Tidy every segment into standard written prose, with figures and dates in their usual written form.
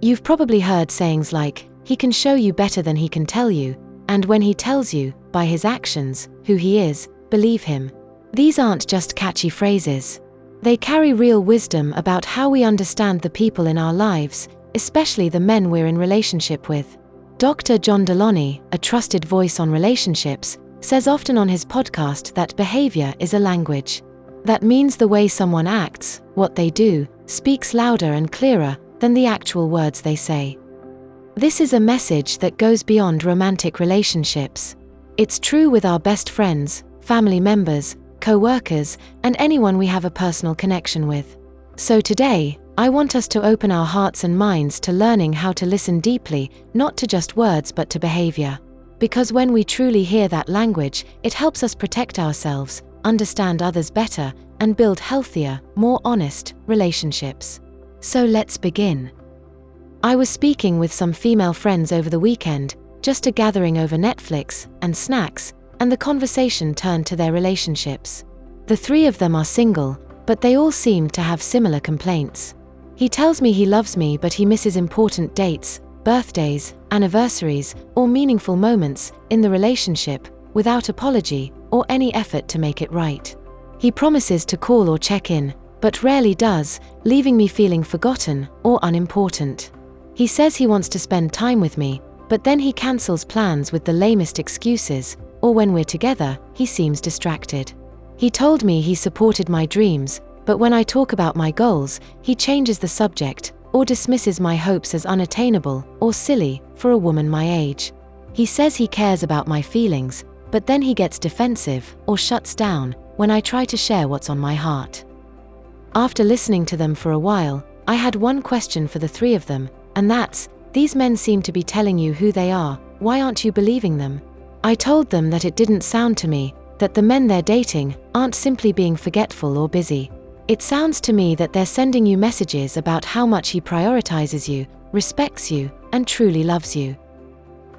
You've probably heard sayings like, "He can show you better than he can tell you," and "When he tells you, by his actions, who he is, believe him." These aren't just catchy phrases. They carry real wisdom about how we understand the people in our lives, especially the men we're in relationship with. Dr. John Deloney, a trusted voice on relationships, says often on his podcast that behavior is a language. That means the way someone acts, what they do, speaks louder and clearer than the actual words they say. This is a message that goes beyond romantic relationships. It's true with our best friends, family members, co-workers, and anyone we have a personal connection with. So today, I want us to open our hearts and minds to learning how to listen deeply, not to just words but to behavior. Because when we truly hear that language, it helps us protect ourselves, understand others better, and build healthier, more honest relationships. So let's begin. I was speaking with some female friends over the weekend, just a gathering over Netflix and snacks, and the conversation turned to their relationships. The three of them are single, but they all seem to have similar complaints. He tells me he loves me, but he misses important dates, birthdays, anniversaries, or meaningful moments in the relationship without apology or any effort to make it right. He promises to call or check in, but rarely does, leaving me feeling forgotten or unimportant. He says he wants to spend time with me, but then he cancels plans with the lamest excuses, or when we're together, he seems distracted. He told me he supported my dreams, but when I talk about my goals, he changes the subject or dismisses my hopes as unattainable or silly for a woman my age. He says he cares about my feelings, but then he gets defensive or shuts down when I try to share what's on my heart. After listening to them for a while, I had one question for the three of them, and that's, these men seem to be telling you who they are, why aren't you believing them? I told them that it didn't sound to me that the men they're dating aren't simply being forgetful or busy. It sounds to me that they're sending you messages about how much he prioritizes you, respects you, and truly loves you.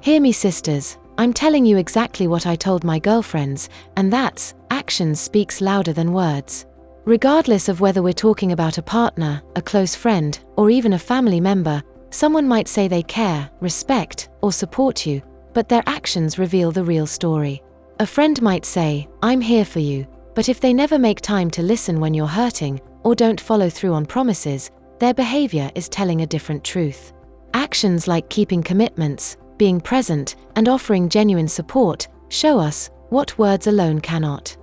Hear me, sisters, I'm telling you exactly what I told my girlfriends, and that's, actions speaks louder than words. Regardless of whether we're talking about a partner, a close friend, or even a family member, someone might say they care, respect, or support you, but their actions reveal the real story. A friend might say, "I'm here for you," but if they never make time to listen when you're hurting, or don't follow through on promises, their behavior is telling a different truth. Actions like keeping commitments, being present, and offering genuine support show us what words alone cannot.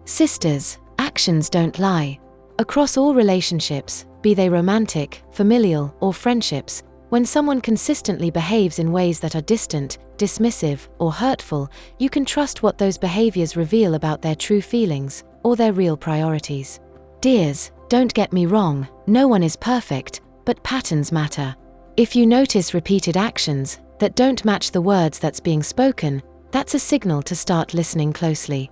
Sisters, actions don't lie. Across all relationships, be they romantic, familial, or friendships, when someone consistently behaves in ways that are distant, dismissive, or hurtful, you can trust what those behaviors reveal about their true feelings or their real priorities. Dears, don't get me wrong, no one is perfect, but patterns matter. If you notice repeated actions that don't match the words that's being spoken, that's a signal to start listening closely.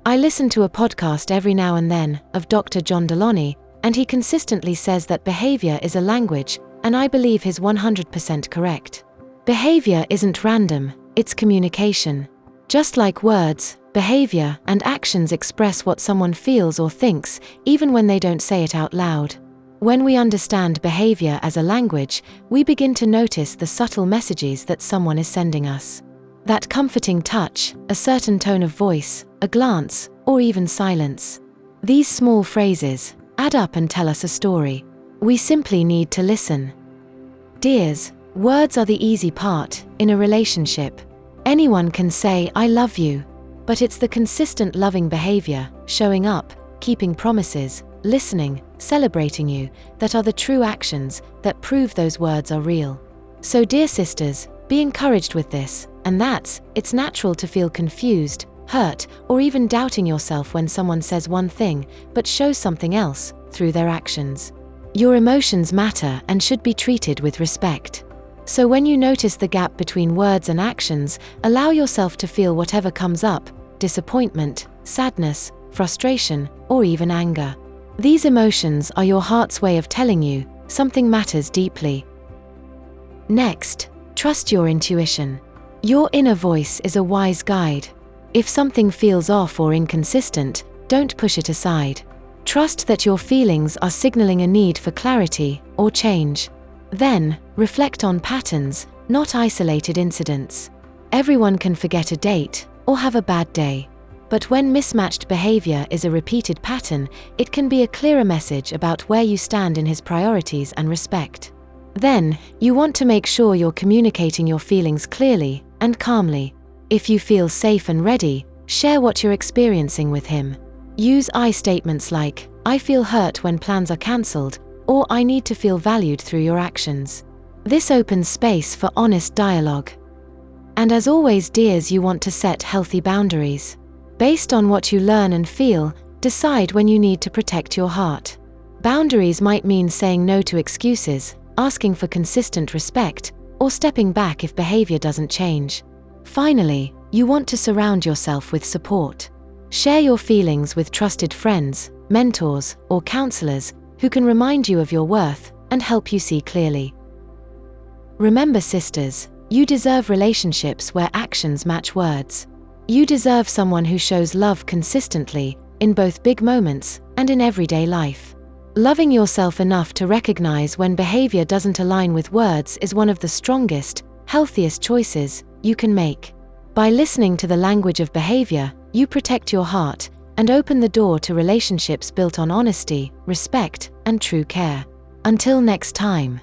I listen to a podcast every now and then of Dr. John Deloney, and he consistently says that behavior is a language, and I believe he's 100% correct. Behavior isn't random, it's communication. Just like words, behavior and actions express what someone feels or thinks, even when they don't say it out loud. When we understand behavior as a language, we begin to notice the subtle messages that someone is sending us. That comforting touch, a certain tone of voice, a glance, or even silence. These small phrases add up and tell us a story. We simply need to listen. Dears, words are the easy part in a relationship. Anyone can say, "I love you," but it's the consistent loving behavior, showing up, keeping promises, listening, celebrating you, that are the true actions that prove those words are real. So dear sisters, be encouraged with this, and it's natural to feel confused, hurt, or even doubting yourself when someone says one thing, but shows something else through their actions. Your emotions matter and should be treated with respect. So when you notice the gap between words and actions, allow yourself to feel whatever comes up, disappointment, sadness, frustration, or even anger. These emotions are your heart's way of telling you something matters deeply. Next, trust your intuition. Your inner voice is a wise guide. If something feels off or inconsistent, don't push it aside. Trust that your feelings are signaling a need for clarity or change. Then, reflect on patterns, not isolated incidents. Everyone can forget a date or have a bad day. But when mismatched behavior is a repeated pattern, it can be a clearer message about where you stand in his priorities and respect. Then, you want to make sure you're communicating your feelings clearly and calmly. If you feel safe and ready, share what you're experiencing with him. Use I statements like, "I feel hurt when plans are cancelled," or "I need to feel valued through your actions." This opens space for honest dialogue. And as always, dears, you want to set healthy boundaries. Based on what you learn and feel, decide when you need to protect your heart. Boundaries might mean saying no to excuses, asking for consistent respect, or stepping back if behavior doesn't change. Finally, you want to surround yourself with support. Share your feelings with trusted friends, mentors, or counselors who can remind you of your worth and help you see clearly. Remember, sisters, you deserve relationships where actions match words. You deserve someone who shows love consistently, in both big moments and in everyday life. Loving yourself enough to recognize when behavior doesn't align with words is one of the strongest, healthiest choices you can make. By listening to the language of behavior, you protect your heart and open the door to relationships built on honesty, respect, and true care. Until next time.